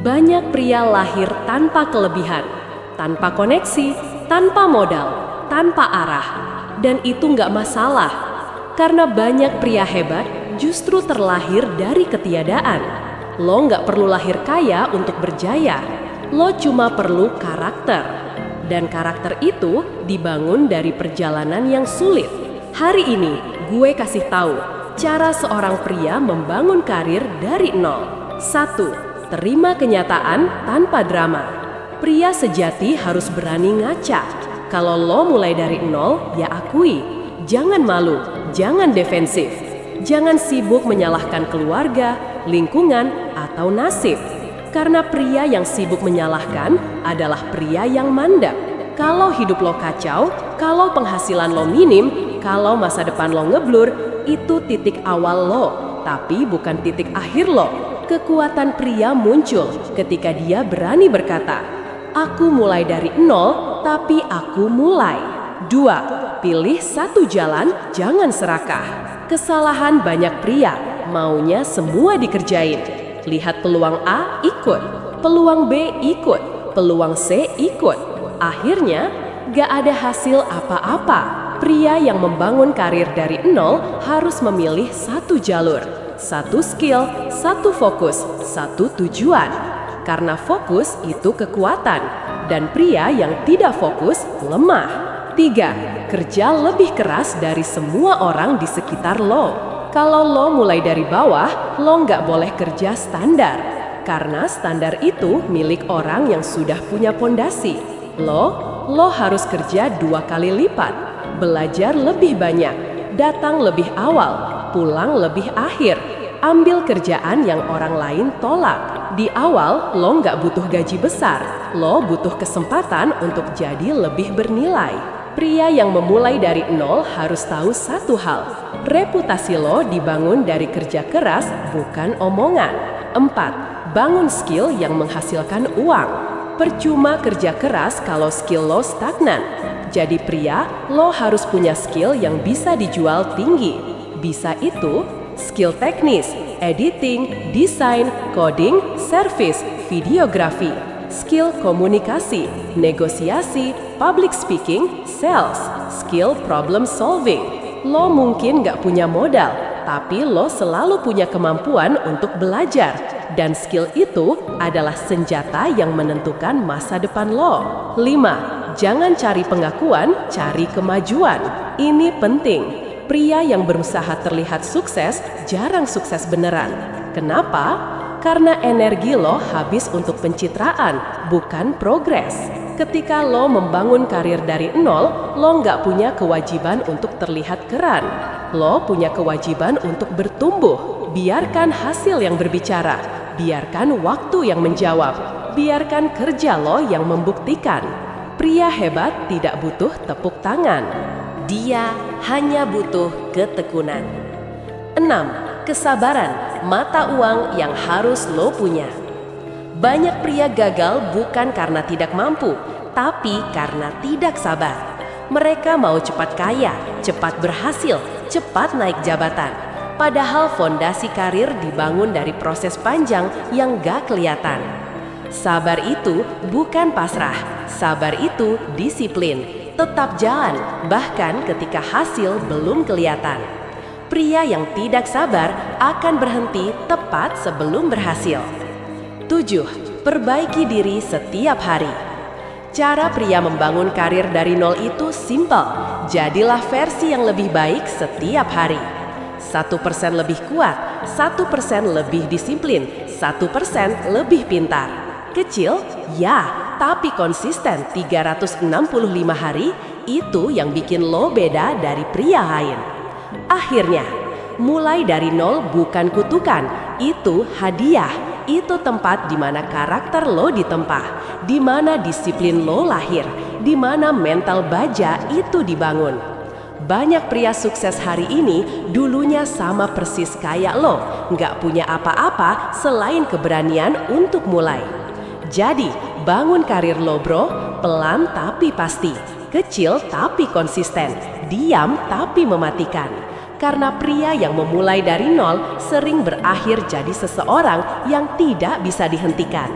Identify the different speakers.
Speaker 1: Banyak pria lahir tanpa kelebihan, tanpa koneksi, tanpa modal, tanpa arah. Dan itu nggak masalah, karena banyak pria hebat justru terlahir dari ketiadaan. Lo nggak perlu lahir kaya untuk berjaya, lo cuma perlu karakter. Dan karakter itu dibangun dari perjalanan yang sulit. Hari ini gue kasih tahu cara seorang pria membangun karir dari nol. 1. Terima kenyataan tanpa drama. Pria sejati harus berani ngaca. Kalau lo mulai dari nol, ya akui. Jangan malu, jangan defensif. Jangan sibuk menyalahkan keluarga, lingkungan, atau nasib. Karena pria yang sibuk menyalahkan adalah pria yang mandap. Kalau hidup lo kacau, kalau penghasilan lo minim, kalau masa depan lo ngeblur, itu titik awal lo, tapi bukan titik akhir lo. Kekuatan pria muncul ketika dia berani berkata, "Aku mulai dari nol, tapi aku mulai." 2. Pilih satu jalan, jangan serakah. Kesalahan banyak pria, maunya semua dikerjain. Lihat peluang A, ikut. Peluang B, ikut. Peluang C, ikut. Akhirnya, gak ada hasil apa-apa. Pria yang membangun karir dari nol harus memilih satu jalur. Satu skill, satu fokus, satu tujuan. Karena fokus itu kekuatan, dan pria yang tidak fokus lemah. 3. Kerja lebih keras dari semua orang di sekitar lo. Kalau lo mulai dari bawah, lo nggak boleh kerja standar. Karena standar itu milik orang yang sudah punya pondasi. Lo harus kerja 2 kali lipat. Belajar lebih banyak, datang lebih awal, pulang lebih akhir. Ambil kerjaan yang orang lain tolak. Di awal, lo nggak butuh gaji besar. Lo butuh kesempatan untuk jadi lebih bernilai. Pria yang memulai dari nol harus tahu satu hal. Reputasi lo dibangun dari kerja keras, bukan omongan. 4. Bangun skill yang menghasilkan uang. Percuma kerja keras kalau skill lo stagnan. Jadi pria, lo harus punya skill yang bisa dijual tinggi. Bisa itu skill teknis, editing, desain, coding, service, videografi, skill komunikasi, negosiasi, public speaking, sales, skill problem solving. Lo mungkin nggak punya modal, tapi lo selalu punya kemampuan untuk belajar. Dan skill itu adalah senjata yang menentukan masa depan lo. 5. Jangan cari pengakuan, cari kemajuan. Ini penting. Pria yang berusaha terlihat sukses jarang sukses beneran. Kenapa? Karena energi lo habis untuk pencitraan, bukan progres. Ketika lo membangun karir dari nol, lo nggak punya kewajiban untuk terlihat keren. Lo punya kewajiban untuk bertumbuh. Biarkan hasil yang berbicara, biarkan waktu yang menjawab, biarkan kerja lo yang membuktikan. Pria hebat tidak butuh tepuk tangan. Dia hanya butuh ketekunan. 6. Kesabaran, mata uang yang harus lo punya. Banyak pria gagal bukan karena tidak mampu, tapi karena tidak sabar. Mereka mau cepat kaya, cepat berhasil, cepat naik jabatan. Padahal fondasi karir dibangun dari proses panjang yang gak kelihatan. Sabar itu bukan pasrah, sabar itu disiplin. Tetap jalan, bahkan ketika hasil belum kelihatan. Pria yang tidak sabar akan berhenti tepat sebelum berhasil. 7. Perbaiki diri setiap hari. Cara pria membangun karir dari nol itu simpel. Jadilah versi yang lebih baik setiap hari. 1% lebih kuat, 1% lebih disiplin, 1% lebih pintar. Kecil? Ya. Tapi konsisten 365 hari, itu yang bikin lo beda dari pria lain. Akhirnya, mulai dari nol bukan kutukan, itu hadiah. Itu tempat di mana karakter lo ditempah, di mana disiplin lo lahir, di mana mental baja itu dibangun. Banyak pria sukses hari ini dulunya sama persis kayak lo, nggak punya apa-apa selain keberanian untuk mulai. Jadi, bangun karir lo bro, pelan tapi pasti, kecil tapi konsisten, diam tapi mematikan. Karena pria yang memulai dari nol sering berakhir jadi seseorang yang tidak bisa dihentikan.